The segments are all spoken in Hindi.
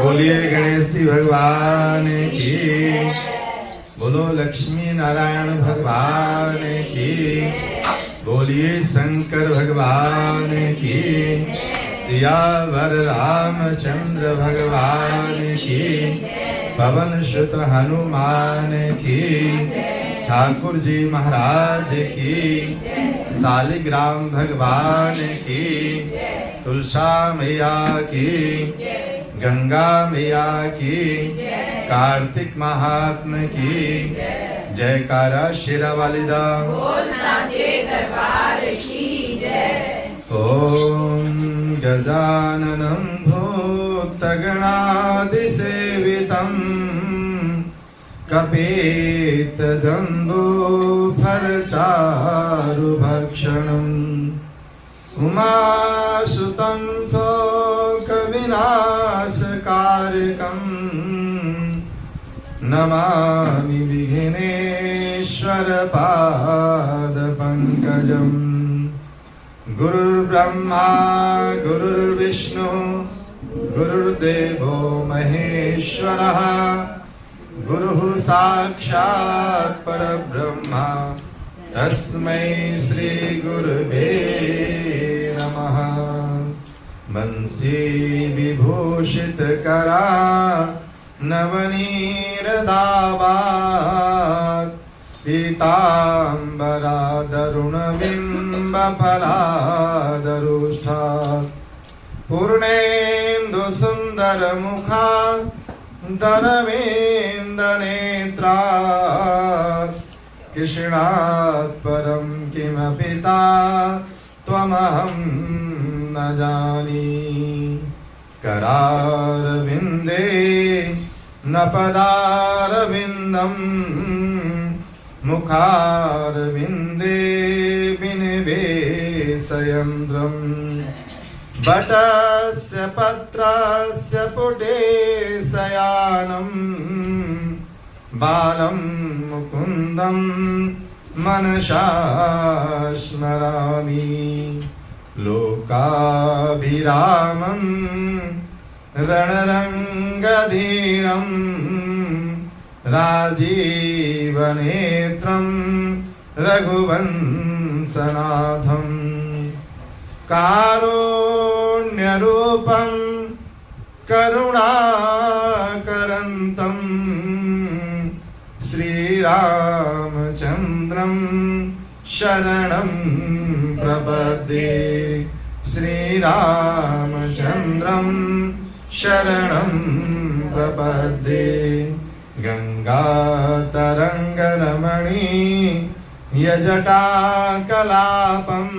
बोलिए गणेश भगवान की, बोलो लक्ष्मी नारायण भगवान की, बोलिए शंकर भगवान की, सियावर रामचंद्र भगवान की, पवन सुत हनुमान की, ठाकुर जी महाराज की, शालिग्राम भगवान की, तुलसा मैया की, गंगा मैया की, कार्तिक महात्म की, जयकारा शेरा वालिदा ओम गजाननं भूतगणादिसेवितं कपेतजम्बूफलचारुभक्षणम् उमासुतं शोकविनाशकारकम् नमामि विघ्नेश्वरपादपङ्कजम्। गुरुर्ब्रह्मा गुरुर्विष्णु गुरुर्देवो महेश्वरः, गुरुः साक्षात् परब्रह्मा तस्मै श्री गुरुवे नमः। बंसी विभूषित करा नवनीरदाबात्, पीताम्बरादरुणबिम्बफलादरुष्ठात्, पूर्णेन्दु सुन्दरमुखा दरवेन्दनेत्रात्, कृष्णात् परं किमपि त्वमहं न जानी। करारविन्दे न पदारविन्दम्, मुखारविन्दे विनिवेशयन्त्रम्, बटस्य पत्रस्य पुटे शयानम्, बालं मुकुन्दं मनसा स्मरामि। लोकाभिरामं रणरङ्गधीरं, राजीवनेत्रं रघुवंशनाथं, कारुण्यरूपं करुणाकरन्तं, श्रीरामचन्द्रं शरणं प्रपद्ये। श्रीरामचन्द्रं शरणं प्रपद्ये। गंगातरंगरमणी यजटाकलापं,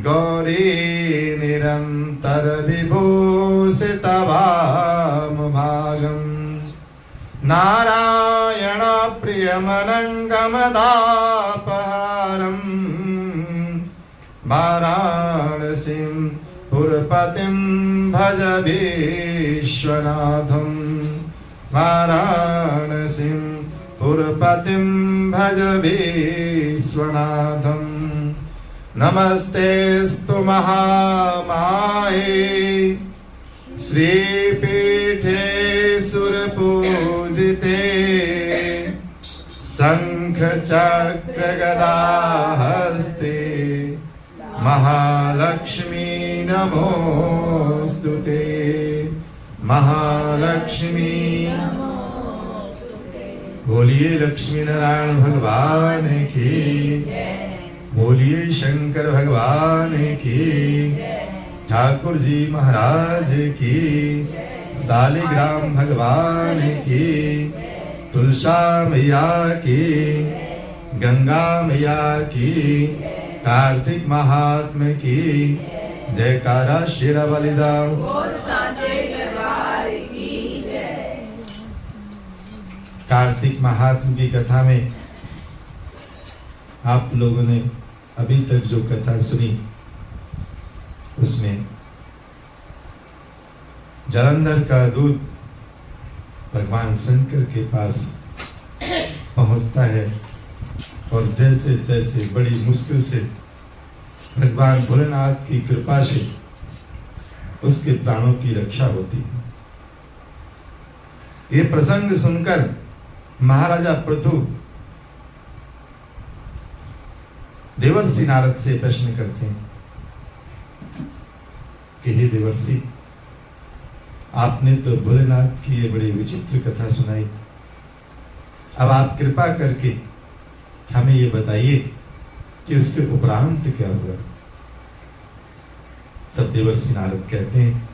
गौरी निरन्तर विभूषितवामभागम्, नारायण प्रियमनङ्गमदापहारम्, वाराणसीं पुरपतिं भज विश्वनाथम्, वाराणसीं पुरपतिं भज विश्वनाथम्। नमस्तेस्तु महामाये, श्रीपीठे सुरपूजिते, शंख चक्र गदा हस्ते, महालक्ष्मी नमोस्तुते, महालक्ष्मी। बोलिए लक्ष्मी नारायण भगवान की, बोलिए शंकर भगवान की, ठाकुर जी महाराज की, शालिग्राम भगवान की, तुलसा मैया की, गंगा मैया की, कार्तिक महात्म की, जयकारा शेरा वालिदा। कार्तिक महात्म की कथा में आप लोगों ने अभी तक जो कथा सुनी, उसमें जालंधर का दूत भगवान शंकर के पास पहुंचता है और जैसे तैसे बड़ी मुश्किल से भगवान भोलेनाथ की कृपा से उसके प्राणों की रक्षा होती है। ये प्रसंग सुनकर महाराजा पृथु देवर्षि नारद से प्रश्न करते हैं कि हे देवर्षि, आपने तो भोलेनाथ की ये बड़ी विचित्र कथा सुनाई, अब आप कृपा करके हमें ये बताइए कि उसके उपरांत क्या हुआ। सब देवर्षि नारद कहते हैं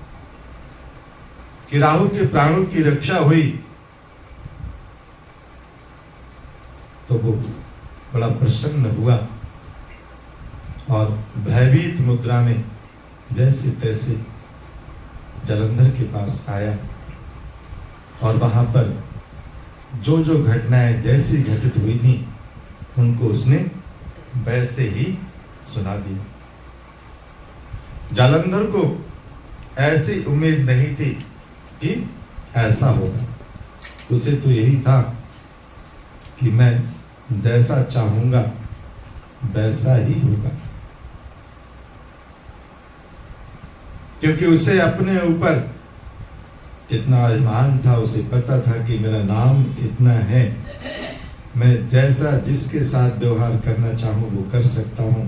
कि राहु के प्राणों की रक्षा हुई तो वो बड़ा प्रसन्न हुआ और भयभीत मुद्रा में जैसे तैसे जालंधर के पास आया और वहां पर जो जो घटनाएं जैसी घटित हुई थी उनको उसने वैसे ही सुना दिया। जालंधर को ऐसी उम्मीद नहीं थी कि ऐसा होगा। उसे तो यही था कि मैं जैसा चाहूंगा वैसा ही होगा, क्योंकि उसे अपने ऊपर इतना अभिमान था। उसे पता था कि मेरा नाम इतना है, मैं जैसा जिसके साथ व्यवहार करना चाहूं वो कर सकता हूं,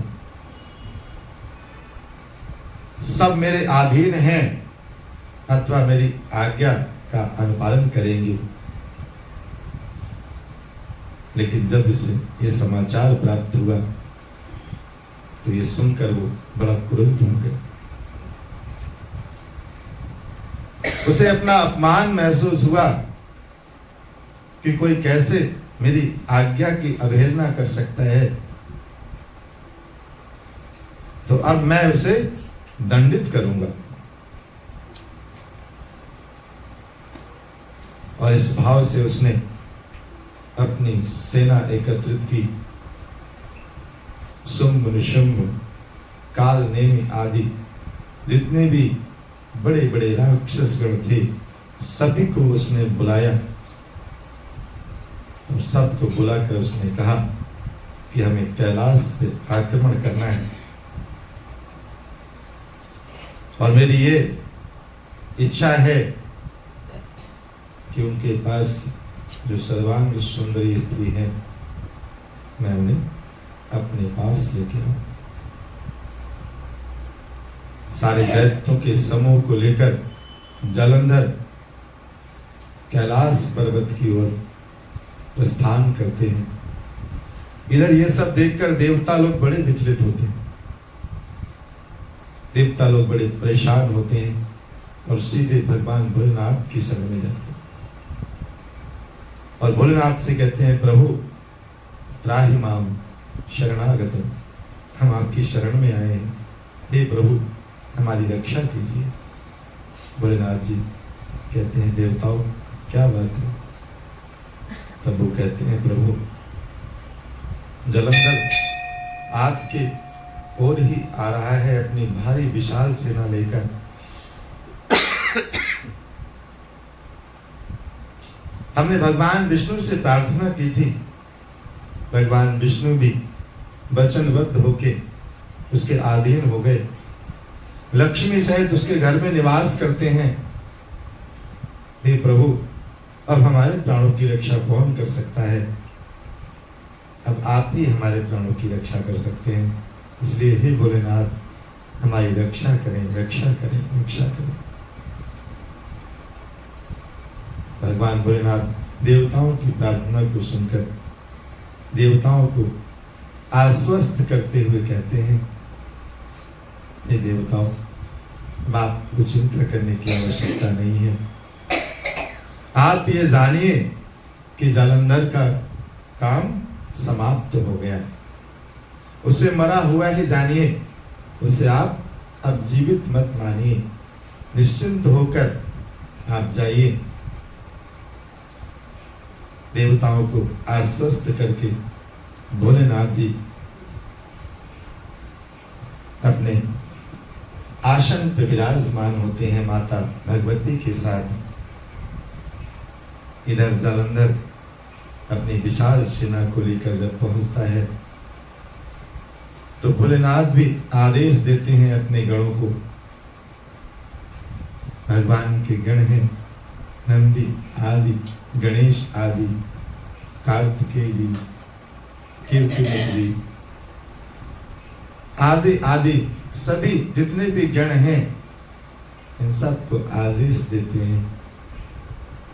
सब मेरे अधीन हैं अथवा मेरी आज्ञा का अनुपालन करेंगे। लेकिन जब इसे ये समाचार प्राप्त हुआ तो ये सुनकर वो बड़ा क्रुद्ध हो गया। उसे अपना अपमान महसूस हुआ कि कोई कैसे मेरी आज्ञा की अवहेलना कर सकता है, तो अब मैं उसे दंडित करूंगा। और इस भाव से उसने अपनी सेना एकत्रित की। शुंभ निशुंभ काल नेमि आदि जितने भी बड़े बड़े राक्षस गण थे सभी को उसने बुलाया और सबको बुलाकर उसने कहा कि हमें कैलाश पे आक्रमण करना है और मेरी ये इच्छा है कि उनके पास जो सर्वांग सुंदरी स्त्री है मैं उन्हें अपने पास लेके आऊं। सारे दैत्यों के समूह को लेकर जालंधर कैलाश पर्वत की ओर प्रस्थान करते हैं। इधर ये सब देखकर देवता लोग बड़े विचलित होते हैं, देवता लोग बड़े परेशान होते हैं और सीधे भगवान भोलेनाथ की शरण में जाते हैं और भोलेनाथ से कहते हैं, प्रभु त्राहि माम शरणागतम, हम आपकी शरण में आए हैं, हे प्रभु हमारी रक्षा कीजिए। भोलेनाथ जी कहते हैं, देवताओं क्या बात है? तब वो कहते हैं, प्रभु जालंधर आपके ओर ही आ रहा है अपनी भारी विशाल सेना लेकर। हमने भगवान विष्णु से प्रार्थना की थी, भगवान विष्णु भी वचनबद्ध होके उसके अधीन हो गए, लक्ष्मी सहित उसके घर में निवास करते हैं। हे प्रभु अब हमारे प्राणों की रक्षा कौन कर सकता है? अब आप ही हमारे प्राणों की रक्षा कर सकते हैं, इसलिए हे भोलेनाथ हमारी रक्षा करें, रक्षा करें, रक्षा करें। भगवान भोलेनाथ देवताओं की प्रार्थना को सुनकर देवताओं को आश्वस्त करते हुए कहते हैं, हे देवताओं आपको चिंता करने की आवश्यकता नहीं है। आप ये जानिए कि जालंधर का काम समाप्त हो गया, उसे मरा हुआ ही जानिए, उसे आप अब जीवित मत मानिए, निश्चिंत होकर आप जाइए। देवताओं को आश्वस्त करके भोलेनाथ जी अपने आसन पर विराजमान होते हैं माता भगवती के साथ। इधर जालंधर अपनी विशाल सेना को लेकर जब पहुंचता है तो भोलेनाथ भी आदेश देते हैं अपने गणों को, भगवान के गण हैं नंदी आदि, गणेश आदि, कार्तिकेय जी, कीर्तिमान जी आदि आदि सभी जितने भी गण हैं, इन सबको आदेश देते हैं।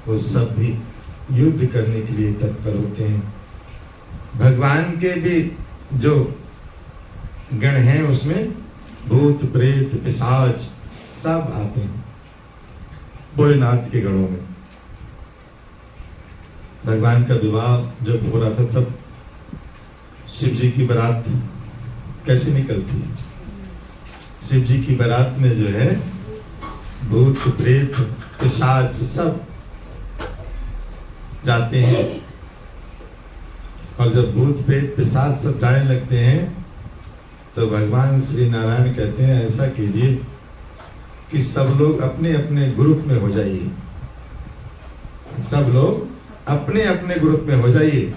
वो सब भी युद्ध करने के लिए तत्पर होते हैं। भगवान के भी जो गण हैं उसमें भूत प्रेत पिशाच सब आते हैं। भोलेनाथ के गणों में भगवान का विवाह जब हो रहा था तब शिव जी की बारात कैसे निकलती है? शिव जी की बारात में जो है भूत प्रेत पिशाच सब जाते हैं। और जब भूत प्रेत पिशाच सब जाने लगते हैं तो भगवान श्री नारायण कहते हैं ऐसा कीजिए कि सब लोग अपने अपने ग्रुप में हो जाइए। सब लोग अपने अपने ग्रुप में हो जाइए।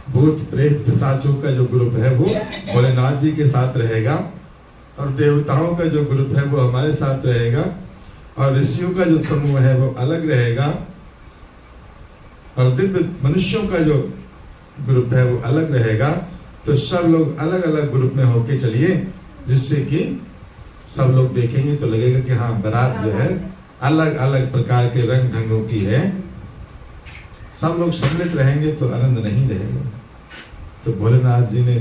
भूत प्रेत पिशाचों का जो ग्रुप है वो भोलेनाथ जी के साथ रहेगा, और देवताओं का जो ग्रुप है वो हमारे साथ रहेगा, और ऋषियों का जो समूह है वो अलग रहेगा, और दिव्य मनुष्यों का जो ग्रुप है वो अलग रहेगा। तो सब लोग अलग अलग ग्रुप में होके चलिए, जिससे कि सब लोग देखेंगे तो लगेगा कि हाँ बारात जो है अलग अलग प्रकार के रंग ढंगों की है। सब लोग सम्मिलित रहेंगे तो आनंद नहीं रहेगा। तो भोलेनाथ जी ने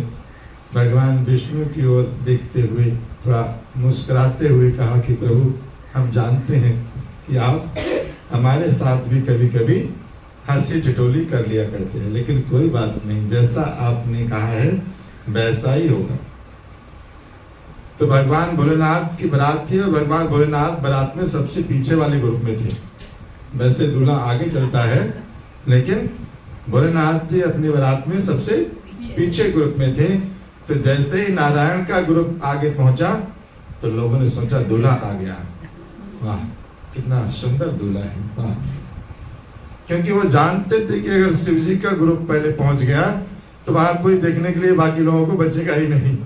भगवान विष्णु की ओर देखते हुए थोड़ा मुस्कुराते हुए कहा कि प्रभु, हम जानते हैं कि आप हमारे साथ भी कभी कभी हंसी ठिठोली कर लिया करते हैं, लेकिन कोई बात नहीं, जैसा आपने कहा है वैसा ही होगा। तो भगवान भोलेनाथ की बारात थी और भगवान भोलेनाथ बारात में सबसे पीछे वाले ग्रुप में थे। वैसे दूल्हा आगे चलता है, लेकिन भोलेनाथ जी अपनी बारात में सबसे पीछे ग्रुप में थे। तो जैसे ही नारायण का ग्रुप आगे पहुंचा तो लोगों ने सोचा दूल्हा आ गया, वाह कितना सुंदर दूल्हा है, वाह। क्योंकि वो जानते थे कि अगर शिव जी का ग्रुप पहले पहुंच गया तो वहां कोई देखने के लिए बाकी लोगों को बचेगा ही नहीं,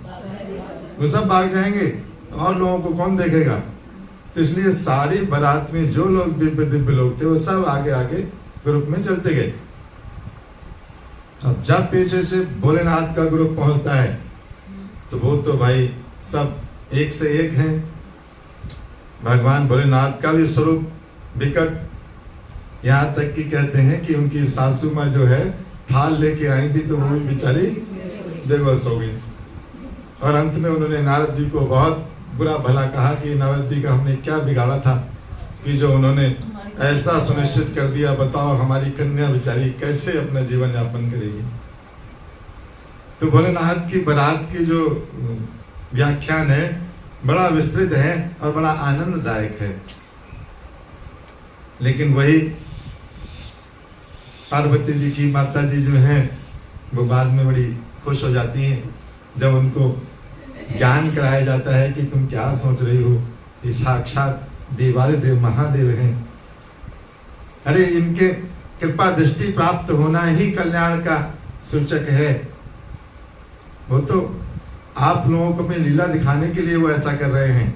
वो सब भाग जाएंगे और लोगों को कौन देखेगा। तो इसलिए सारी बारात में जो लोग दिव्य दिव्य लोग थे वो सब आगे आगे ग्रुप में चलते गए। अब जब पीछे से भोलेनाथ का ग्रुप पहुंचता है तो वो तो भाई सब एक से एक हैं। भगवान भोलेनाथ का भी स्वरूप विकट, यहाँ तक कि कहते हैं कि उनकी सासू माँ जो है थाल लेके आई थी तो वो भी बेचारी बेबस हो गई। और अंत में उन्होंने नारद जी को बहुत बुरा भला कहा कि नारद जी का हमने क्या बिगाड़ा था कि जो उन्होंने ऐसा सुनिश्चित कर दिया, बताओ हमारी कन्या बेचारी कैसे अपना जीवन यापन करेगी। तो भोलेनाथ की बारात की जो व्याख्यान है बड़ा विस्तृत है और बड़ा आनंददायक है। लेकिन वही पार्वती जी की माता जी जो हैं वो बाद में बड़ी खुश हो जाती हैं जब उनको ज्ञान कराया जाता है कि तुम क्या सोच रही हो, ये साक्षात देवादिदेव महादेव हैं। अरे इनके कृपा दृष्टि प्राप्त होना ही कल्याण का सूचक है। वो तो आप लोगों को अपनी लीला दिखाने के लिए वो ऐसा कर रहे हैं,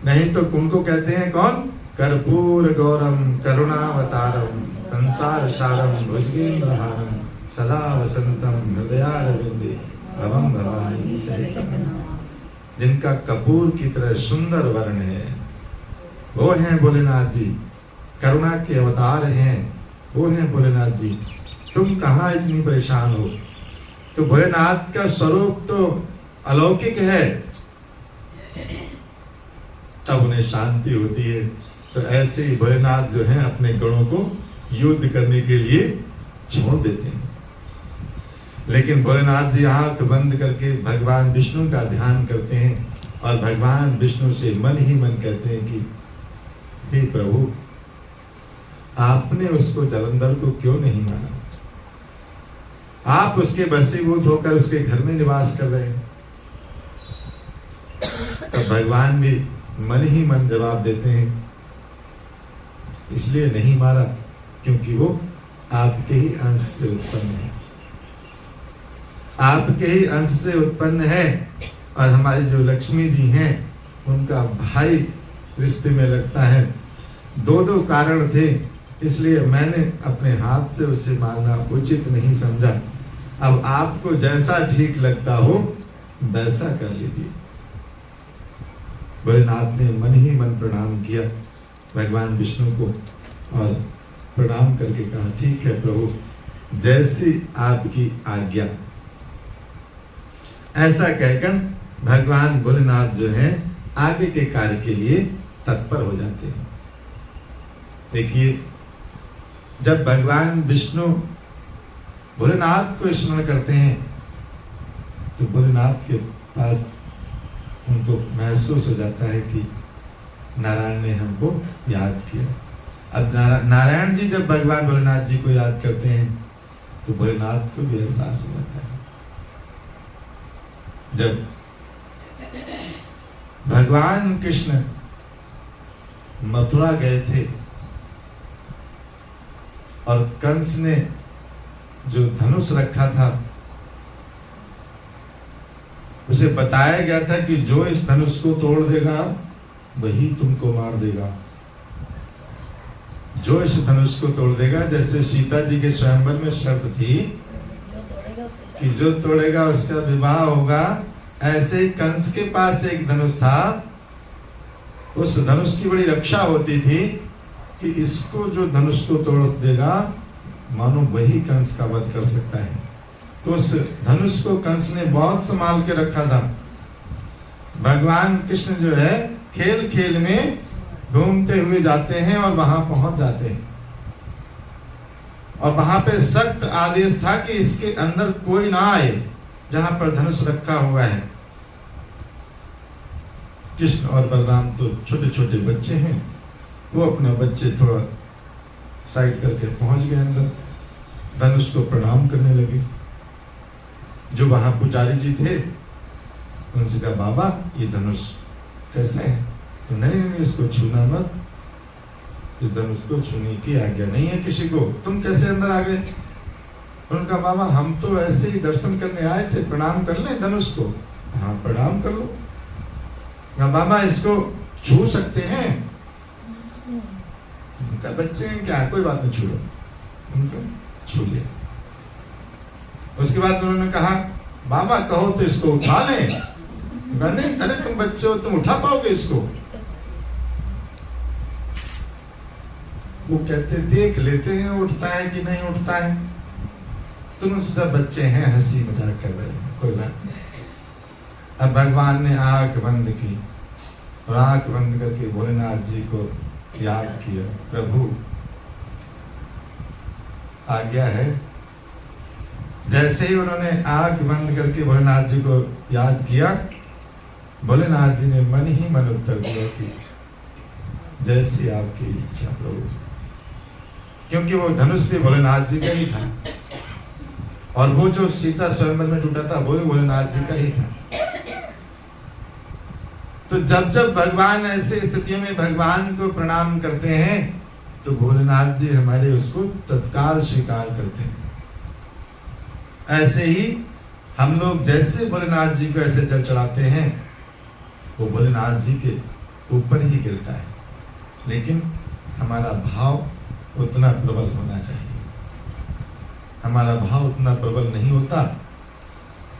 नहीं तो उनको कहते हैं कौन? कर्पूर गौरम करुणावतारम संसार सारम भुजगेन्द्रहारम सदा वसंतम हृदयारविंदे भवम भवानी सहितम। जिनका कपूर की तरह सुंदर वर्ण है वो हैं भोलेनाथ जी, करुणा के अवतार हैं वो हैं भोलेनाथ जी। तुम कहाँ इतनी परेशान हो? तो भोलेनाथ का स्वरूप तो अलौकिक है, तब उन्हें शांति होती है। तो ऐसे ही भोलेनाथ जो हैं अपने गणों को युद्ध करने के लिए छोड़ देते हैं। लेकिन भोलेनाथ जी आंख बंद करके भगवान विष्णु का ध्यान करते हैं और भगवान विष्णु से मन ही मन कहते हैं कि हे प्रभु, आपने उसको जलंधर को क्यों नहीं मारा? आप उसके वशीभूत होकर उसके घर में निवास कर रहे हैं। तो भगवान भी मन ही मन जवाब देते हैं, इसलिए नहीं मारा क्योंकि वो आपके ही अंश से उत्पन्न है, आपके ही अंश से उत्पन्न है। और हमारी जो लक्ष्मी जी हैं उनका भाई रिश्ते में लगता है। दो दो कारण थे, इसलिए मैंने अपने हाथ से उसे मारना उचित नहीं समझा। अब आपको जैसा ठीक लगता हो वैसा कर लीजिए। भोलेनाथ ने मन ही मन प्रणाम किया भगवान विष्णु को और प्रणाम करके कहा, ठीक है प्रभु, जैसी आपकी आज्ञा। ऐसा कहकर भगवान भोलेनाथ जो है आगे के कार्य के लिए तत्पर हो जाते हैं। देखिए, जब भगवान विष्णु भोलेनाथ को स्मरण करते हैं तो भोलेनाथ के पास उनको महसूस हो जाता है कि नारायण ने हमको याद किया। अब नारायण जी जब भगवान भोलेनाथ जी को याद करते हैं तो भोलेनाथ को भी एहसास हो जाता है। जब भगवान कृष्ण मथुरा गए थे और कंस ने जो धनुष रखा था उसे बताया गया था कि जो इस धनुष को तोड़ देगा वही तुमको मार देगा। जो इस धनुष को तोड़ देगा, जैसे सीता जी के स्वयंवर में शर्त थी कि जो तोड़ेगा उसका विवाह होगा, ऐसे कंस के पास एक धनुष था। उस धनुष की बड़ी रक्षा होती थी कि इसको जो धनुष को तोड़ देगा मानो वही कंस का वध कर सकता है। तो उस धनुष को कंस ने बहुत संभाल के रखा था। भगवान कृष्ण जो है खेल खेल में घूमते हुए जाते हैं और वहां पहुंच जाते हैं और वहां पे सख्त आदेश था कि इसके अंदर कोई ना आए जहां पर धनुष रखा हुआ है। कृष्ण और बलराम तो छोटे छोटे बच्चे हैं, वो अपने बच्चे थोड़ा साइड करके पहुंच गए अंदर, धनुष को प्रणाम करने लगे। जो वहां पुजारी जी थे उनसे कहा, बाबा ये धनुष कैसे है? तो नहीं नहीं, इसको छूना मत, इस धनुष को छूने की आज्ञा नहीं है किसी को, तुम कैसे अंदर आ गए? उनका, बाबा हम तो ऐसे ही दर्शन करने आए थे, प्रणाम कर ले धनुष को। हाँ प्रणाम कर लो। बाबा इसको छू सकते हैं? उनका बच्चे हैं क्या, कोई बात नहीं, छू लो। उनको छू लिया। उसके बाद उन्होंने कहा, बाबा कहो तो इसको उठा लें। नहीं, अरे तुम बच्चे हो, तुम उठा पाओगे इसको? वो कहते देख लेते हैं उठता है कि नहीं उठता है। तुम सब बच्चे हैं, हंसी मजाक कर रहे हैं, कोई बात नहीं। अब भगवान ने आंख बंद की और आंख बंद करके भोलेनाथ जी को याद किया, प्रभु आज्ञा है। जैसे ही उन्होंने आंख बंद करके भोलेनाथ जी को याद किया, भोलेनाथ जी ने मन ही मन उत्तर दिया कि जैसी आपकी इच्छा प्रभु। क्योंकि वो धनुष भी भोलेनाथ जी का ही था और वो जो सीता स्वयंवर में टूटा था वो भी भोलेनाथ जी का ही था। तो जब जब भगवान ऐसे स्थितियों में भगवान को प्रणाम करते हैं तो भोलेनाथ जी हमारे उसको तत्काल स्वीकार करते हैं। ऐसे ही हम लोग जैसे भोलेनाथ जी को ऐसे जल चढ़ाते हैं वो भोलेनाथ जी के ऊपर ही गिरता है, लेकिन हमारा भाव उतना प्रबल होना चाहिए। हमारा भाव उतना प्रबल नहीं होता।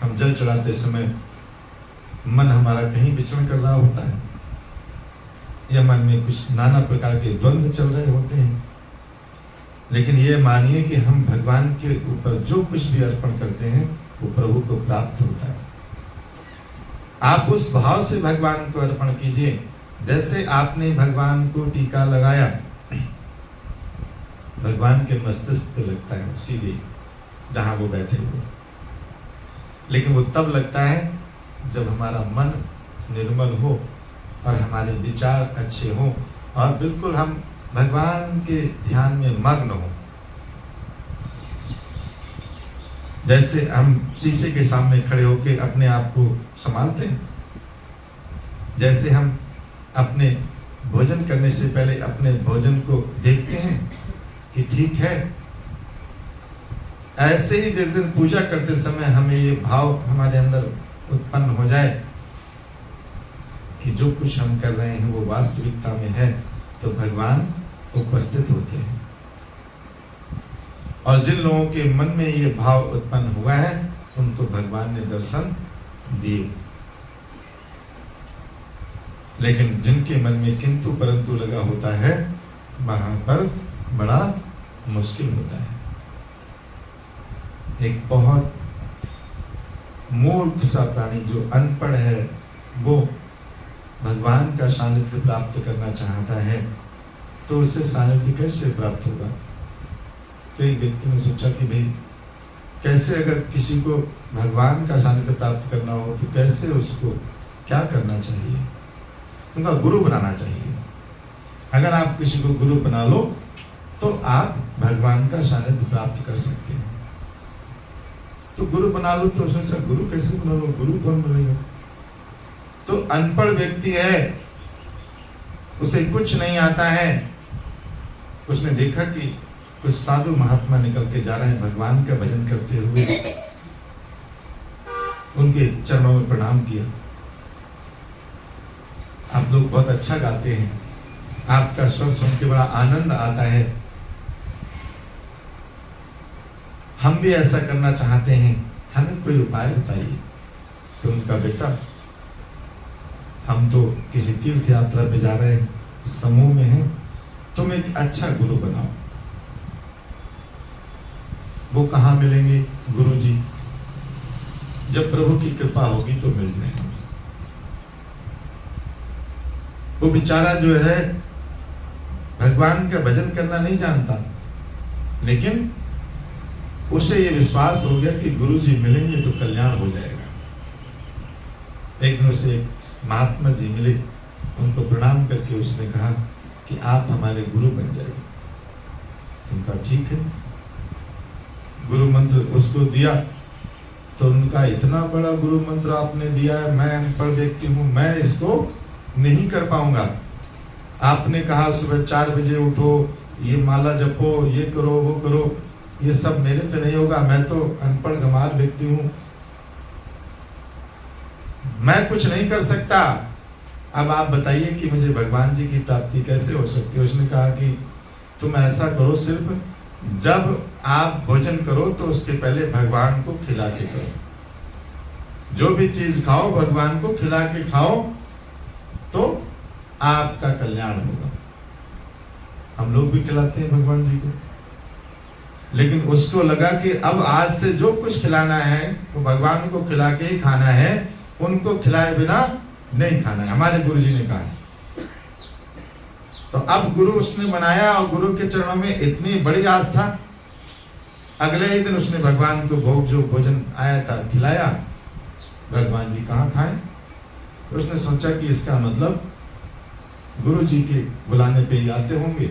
हम जल चढ़ाते समय मन हमारा कहीं विचरण कर रहा होता है या मन में कुछ नाना प्रकार के द्वंद्व चल रहे होते हैं, लेकिन ये मानिए कि हम भगवान के ऊपर जो कुछ भी अर्पण करते हैं वो प्रभु को प्राप्त होता है। आप उस भाव से भगवान को अर्पण कीजिए जैसे आपने भगवान को टीका लगाया, भगवान के मस्तिष्क पे लगता है सीधे जहां वो बैठे हुए, लेकिन वो तब लगता है जब हमारा मन निर्मल हो और हमारे विचार अच्छे हों और बिल्कुल हम भगवान के ध्यान में मग्न हो। जैसे हम शीशे के सामने खड़े होकर अपने आप को संभालते हैं, जैसे हम अपने भोजन करने से पहले अपने भोजन को देखते हैं कि ठीक है, ऐसे ही जिस दिन पूजा करते समय हमें ये भाव हमारे अंदर उत्पन्न हो जाए कि जो कुछ हम कर रहे हैं वो वास्तविकता में है, तो भगवान उपस्थित होते हैं। और जिन लोगों के मन में ये भाव उत्पन्न हुआ है उनको भगवान ने दर्शन दिए। लेकिन जिनके मन में किंतु परंतु लगा होता है वहां पर बड़ा मुश्किल होता है। एक बहुत मूर्ख सा प्राणी जो अनपढ़ है वो भगवान का सानिध्य प्राप्त करना चाहता है, तो उसे सानिध्य कैसे प्राप्त होगा? तो एक व्यक्ति ने सोचा कि भाई कैसे, अगर किसी को भगवान का सानिध्य प्राप्त करना हो तो कैसे उसको क्या करना चाहिए? उनका गुरु बनाना चाहिए। अगर आप किसी को गुरु बना लो तो आप भगवान का सानिध्य प्राप्त कर सकते हैं। तो गुरु बना लो, तो सोचा गुरु कैसे बना लो, गुरु कौन बनेगा? तो अनपढ़ व्यक्ति है, उसे कुछ नहीं आता है। उसने देखा कि कुछ साधु महात्मा निकल के जा रहे हैं भगवान का भजन करते हुए, उनके चरणों में प्रणाम किया। आप लोग बहुत अच्छा गाते हैं, आपका स्वर सुन के बड़ा आनंद आता है, हम भी ऐसा करना चाहते हैं, हमें कोई उपाय बताइए। तो उनका बेटा, हम तो किसी तीर्थ यात्रा पे जा रहे हैं, समूह में हैं, तुम एक अच्छा गुरु बनाओ। वो कहाँ मिलेंगे? गुरु जी जब प्रभु की कृपा होगी तो मिल जाएंगे। वो बेचारा जो है भगवान का भजन करना नहीं जानता, लेकिन उसे ये विश्वास हो गया कि गुरु जी मिलेंगे तो कल्याण हो जाएगा। एक दिन उसे एक महात्मा जी मिले, उनको प्रणाम करके उसने कहा कि आप हमारे गुरु बन जाएंगे। उनका ठीक है, गुरु मंत्र उसको दिया। तो उनका इतना बड़ा गुरु मंत्र आपने दिया है, मैं अनपढ़ व्यक्ति हूँ, मैं इसको नहीं कर पाऊंगा। आपने कहा सुबह 4 बजे उठो, ये माला जपो, ये करो, वो करो, ये सब मेरे से नहीं होगा, मैं तो अनपढ़ गंवार व्यक्ति हूँ, मैं कुछ नहीं कर सकता। अब आप बताइए कि मुझे भगवान जी की प्राप्ति कैसे हो सकती है? उसने कहा कि तुम ऐसा करो, सिर्फ जब आप भोजन करो तो उसके पहले भगवान को खिला के करो। जो भी चीज खाओ भगवान को खिला के खाओ तो आपका कल्याण होगा। हम लोग भी खिलाते हैं भगवान जी को, लेकिन उसको लगा कि अब आज से जो कुछ खिलाना है वो भगवान को खिला के ही खाना है, उनको खिलाए बिना नहीं खाना है, हमारे गुरु जी ने कहा। तो अब गुरु उसने बनाया और गुरु के चरणों में इतनी बड़ी आस्था, अगले ही दिन उसने भगवान को भोग जो भोजन आया था खिलाया। भगवान जी कहाँ खाए? तो उसने सोचा कि इसका मतलब गुरु जी के बुलाने पे ही आते होंगे,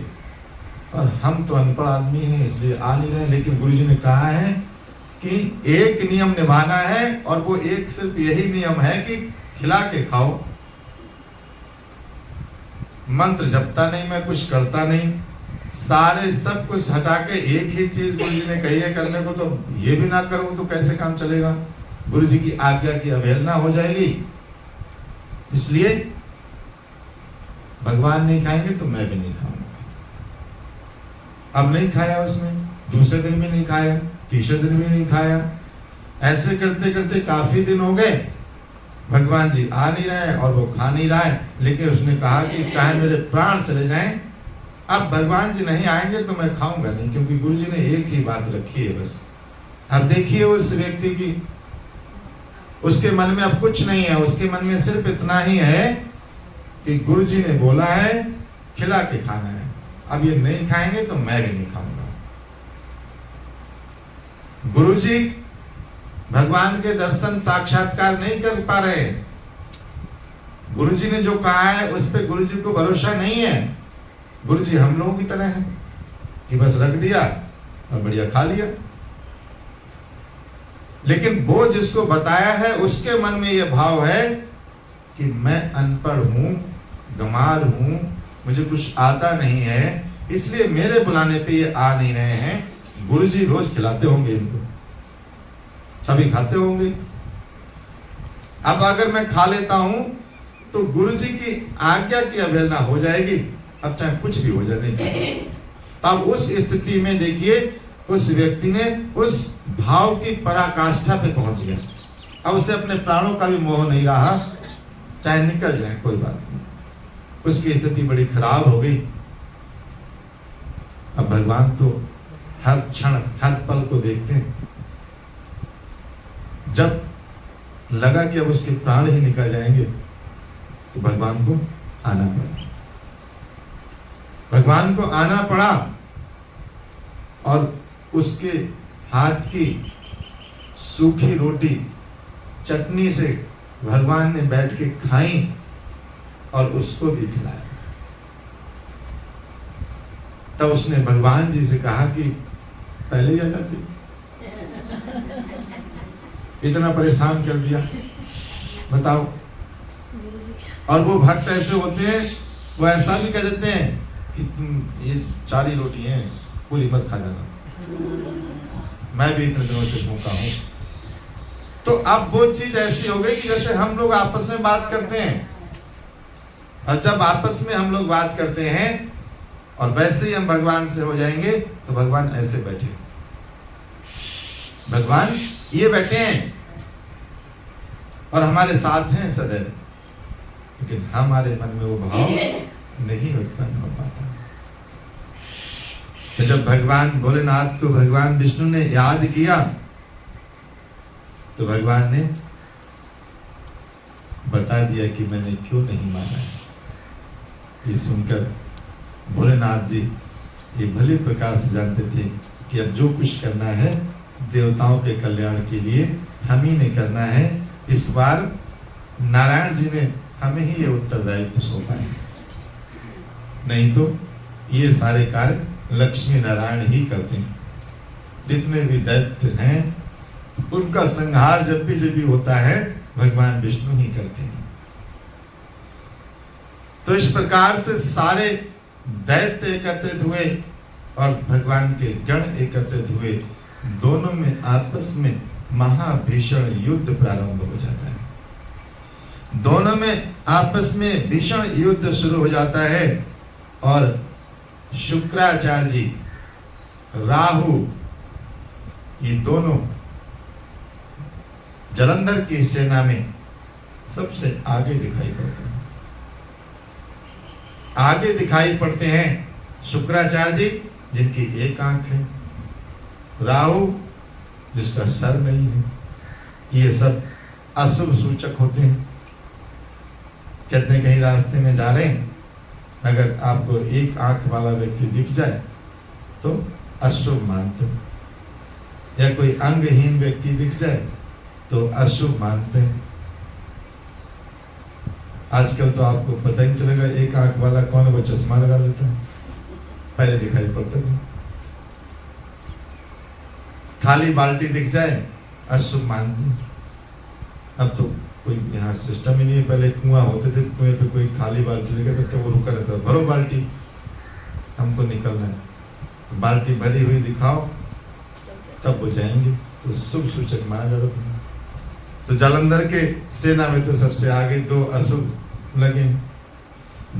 और हम तो अनपढ़ आदमी हैं इसलिए आ नहीं रहे। लेकिन गुरु जी ने कहा है कि एक नियम निभाना है, और वो एक सिर्फ यही नियम है कि खिला के खाओ। मंत्र जपता नहीं, मैं कुछ करता नहीं, सारे सब कुछ हटा के एक ही चीज गुरु जी ने कही है करने को, तो ये भी ना करूं तो कैसे काम चलेगा? गुरु जी की आज्ञा की अवहेलना हो जाएगी। इसलिए भगवान नहीं खाएंगे तो मैं भी नहीं खाऊंगा। अब नहीं खाया उसने, दूसरे दिन भी नहीं खाया, तीसरे दिन भी नहीं खाया। ऐसे करते करते काफी दिन हो गए, भगवान जी आ नहीं रहे और वो खा नहीं रहा है। लेकिन उसने कहा कि चाहे मेरे प्राण चले जाएं, अब भगवान जी नहीं आएंगे तो मैं खाऊंगा नहीं, क्योंकि गुरु जी ने एक ही बात रखी है बस। अब देखिए उस व्यक्ति की, उसके मन में अब कुछ नहीं है, उसके मन में सिर्फ इतना ही है कि गुरु जी ने बोला है खिला के खाना है, अब ये नहीं खाएंगे तो मैं भी नहीं खाऊंगा। गुरु जी भगवान के दर्शन साक्षात्कार नहीं कर पा रहे। गुरु जी ने जो कहा है उस पे गुरु जी को भरोसा नहीं है। गुरु जी हम लोगों की तरह है कि बस रख दिया और बढ़िया खा लिया। लेकिन वो जिसको बताया है उसके मन में यह भाव है कि मैं अनपढ़ हूं, गंवार हूं, मुझे कुछ आता नहीं है, इसलिए मेरे बुलाने पे ये आ नहीं रहे हैं। गुरु जी रोज खिलाते होंगे इनको, सभी खाते होंगे। अब अगर मैं खा लेता हूं तो गुरु जी की आज्ञा की अवहेलना हो जाएगी, अब चाहे कुछ भी हो जाए। अब उस स्थिति में देखिए उस व्यक्ति ने उस भाव की पराकाष्ठा पे पहुंच गया। अब उसे अपने प्राणों का भी मोह नहीं रहा, चाहे निकल जाए कोई बात नहीं। उसकी स्थिति बड़ी खराब हो गई। अब भगवान तो हर क्षण हर पल को देखते हैं। जब लगा कि अब उसके प्राण ही निकल जाएंगे तो भगवान को आना पड़ा। भगवान को आना पड़ा और उसके हाथ की सूखी रोटी चटनी से भगवान ने बैठ के खाई और उसको भी खिलाया। तब उसने भगवान जी से कहा कि पहले ही आ जाती, इतना परेशान कर दिया, बताओ। और वो भक्त ऐसे होते हैं, वो ऐसा भी कह देते हैं कि तुम ये 4 ही रोटी हैं, पूरी मत खा जाना, मैं भी इतने दिनों से भूखा हूं। तो अब वो चीज ऐसी हो गई कि जैसे हम लोग आपस में बात करते हैं, और जब आपस में हम लोग बात करते हैं और वैसे ही हम भगवान से हो जाएंगे तो भगवान ऐसे बैठे, भगवान ये बैठे हैं और हमारे साथ हैं सदैव, लेकिन हमारे मन में वो भाव नहीं उत्पन्न हो पाता। तो जब भगवान भोलेनाथ को भगवान विष्णु ने याद किया तो भगवान ने बता दिया कि मैंने क्यों नहीं माना है। ये सुनकर भोलेनाथ जी ये भले प्रकार से जानते थे कि अब जो कुछ करना है देवताओं के कल्याण के लिए हम ही ने करना है। इस बार नारायण जी ने हमें ही ये उत्तरदायित्व सौंपा है, नहीं तो ये सारे कार्य लक्ष्मी नारायण ही करते हैं। जितने भी दैत्य हैं उनका संहार जब भी होता है भगवान विष्णु ही करते हैं। तो इस प्रकार से सारे दैत्य एकत्रित हुए और भगवान के गण एकत्रित हुए। दोनों में आपस में महाभीषण युद्ध प्रारंभ हो जाता है। दोनों में आपस में भीषण युद्ध शुरू हो जाता है और शुक्राचार्य जी, राहु, ये दोनों जलंधर की सेना में सबसे आगे दिखाई पड़ते हैं। आगे दिखाई पड़ते हैं शुक्राचार्य जी जिनकी एक आंख है, राहु जिसका सर नहीं है। ये सब अशुभ सूचक होते हैं। कहते हैं कहीं रास्ते में जा रहे हैं, अगर आपको एक आंख वाला व्यक्ति दिख जाए तो अशुभ मानते हैं, या कोई अंगहीन व्यक्ति दिख जाए तो अशुभ मानते हैं। आजकल तो आपको पता ही चलेगा एक आंख वाला कौन है, वो चश्मा लगा लेता है, पहले दिखाई पड़ता था। खाली बाल्टी दिख जाए अशुभ मानते हैं। अब तो कोई यहाँ सिस्टम ही नहीं है। पहले कुआं होते थे, कुएं पे कोई खाली बाल्टी लेकर तो वो रुका रहता, भरो बाल्टी, हमको निकलना है। तो बाल्टी भरी हुई दिखाओ तब वो जाएंगे, तो शुभ सूचक माना जाता था। तो जालंधर के सेना में तो सबसे आगे 2 अशुभ लगे।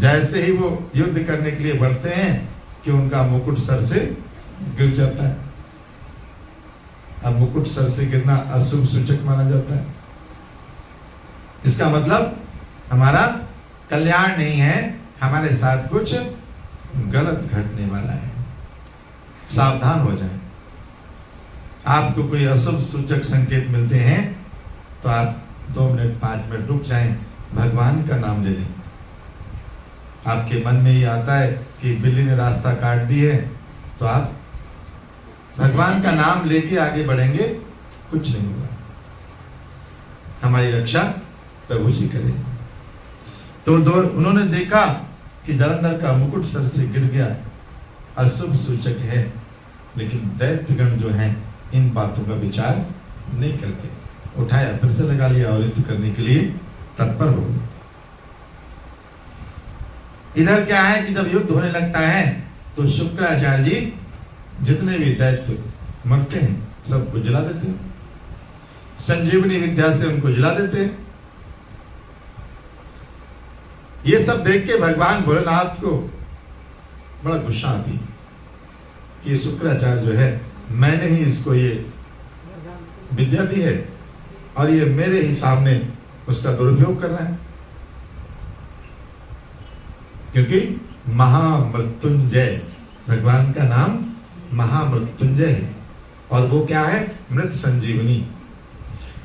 जैसे ही वो युद्ध करने के लिए बढ़ते हैं कि उनका मुकुट सर से गिर जाता है। अब मुकुट सर से गिरना अशुभ सूचक माना जाता है। इसका मतलब हमारा कल्याण नहीं है, हमारे साथ कुछ गलत घटने वाला है, सावधान हो जाएं। आपको कोई अशुभ सूचक संकेत मिलते हैं तो आप 2 मिनट 5 मिनट रुक जाएं, भगवान का नाम ले लें। आपके मन में ये आता है कि बिल्ली ने रास्ता काट दी है, तो आप भगवान का नाम लेके आगे बढ़ेंगे, कुछ नहीं होगा, हमारी रक्षा प्रभु जी करेंगे। तो उन्होंने देखा कि जालंधर का मुकुट सर से गिर गया, अशुभ सूचक है, लेकिन दैत्यगण जो हैं इन बातों का विचार नहीं करते। उठाया, फिर से लगा लिया और युद्ध करने के लिए तत्पर हो गए। इधर क्या है कि जब युद्ध होने लगता है तो शुक्राचार्य जी जितने भी दैत्य मरते हैं सबको जला देते हैं, संजीवनी विद्या से उनको जला देते हैं। ये सब देख के भगवान भोलेनाथ को बड़ा गुस्सा आती कि ये शुक्राचार्य जो है, मैंने ही इसको ये विद्या दी है और ये मेरे ही सामने उसका दुरुपयोग कर रहा है। क्योंकि महामृत्युंजय, भगवान का नाम महामृत्युंजय है और वो क्या है? मृत संजीवनी।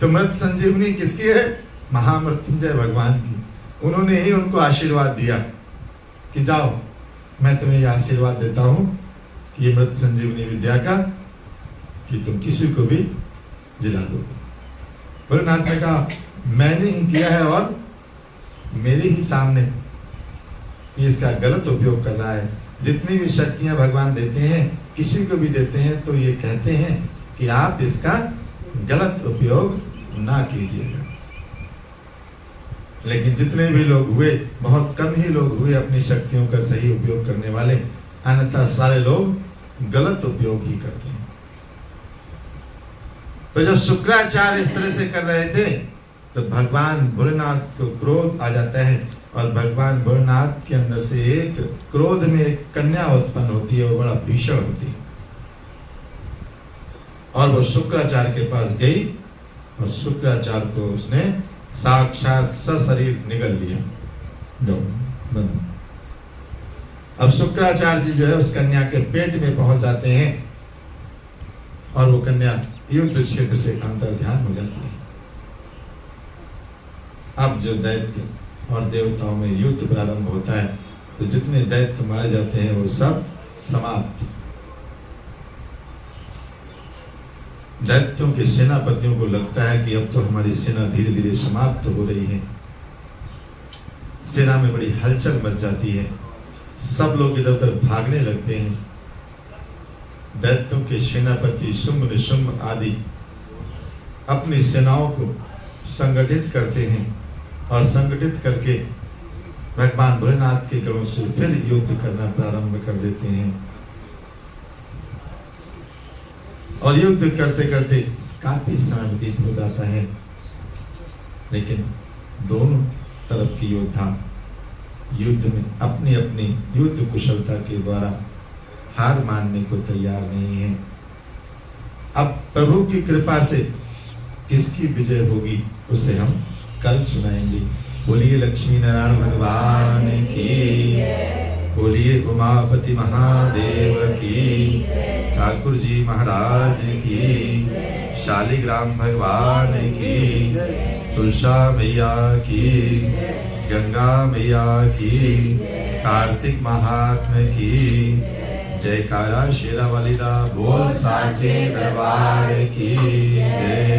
तो मृत संजीवनी किसकी है? महामृत्युंजय भगवान की। उन्होंने ही उनको आशीर्वाद दिया कि जाओ, मैं तुम्हें यह आशीर्वाद देता हूं कि ये मृत संजीवनी विद्या का कि तुम किसी को भी जिला दोगे। भोलेनाथ ने कहा मैंने ही किया है और मेरे ही सामने ये इसका गलत उपयोग कर रहा है। जितनी भी शक्तियां भगवान देते हैं, किसी को भी देते हैं, तो ये कहते हैं कि आप इसका गलत उपयोग ना कीजिएगा। लेकिन जितने भी लोग हुए, बहुत कम ही लोग हुए अपनी शक्तियों का सही उपयोग करने वाले, अन्यथा सारे लोग गलत उपयोग ही करते हैं। तो जब शुक्राचार्य इस तरह से कर रहे थे तो भगवान भोलेनाथ को क्रोध आ जाता है और भगवान भोलेनाथ के अंदर से एक क्रोध में एक कन्या उत्पन्न होती है, वो बड़ा भीषण होती है और वो शुक्राचार्य के पास गई और शुक्राचार्य को उसने साक्षात सशरीर निगल लिया। अब शुक्राचार्य जी जो है उस कन्या के पेट में पहुंच जाते हैं और वो कन्या युद्ध क्षेत्र से अंतर ध्यान हो जाती है। अब जो दैत्य और देवताओं में युद्ध प्रारंभ होता है तो जितने दैत्य मारे जाते हैं वो सब समाप्त। दैत्यों के सेनापतियों को लगता है कि अब तो हमारी सेना धीरे धीरे समाप्त हो रही है। सेना में बड़ी हलचल मच जाती है, सब लोग इधर उधर भागने लगते हैं। दैत्यों के सेनापति शुंभ निशुंभ आदि अपनी सेनाओं को संगठित करते हैं और संगठित करके भगवान भोलेनाथ के गणों से फिर युद्ध करना प्रारंभ कर देते हैं। और युद्ध करते करते काफी समय व्यतीत हो जाता है, लेकिन दोनों तरफ की योद्धा युद्ध में अपनी अपनी युद्ध कुशलता के द्वारा हार मानने को तैयार नहीं है। अब प्रभु की कृपा से किसकी विजय होगी उसे हम कल सुनाएंगे। बोलिए लक्ष्मी नारायण भगवान की, बोलिए उमापति महादेव की, ठाकुर जी महाराज की, शालिग्राम भगवान की, तुलसा मैया की, गंगा मैया की, कार्तिक महात्मा की, जयकारा शेरा वाली दा बोल साचे दरबार की जय।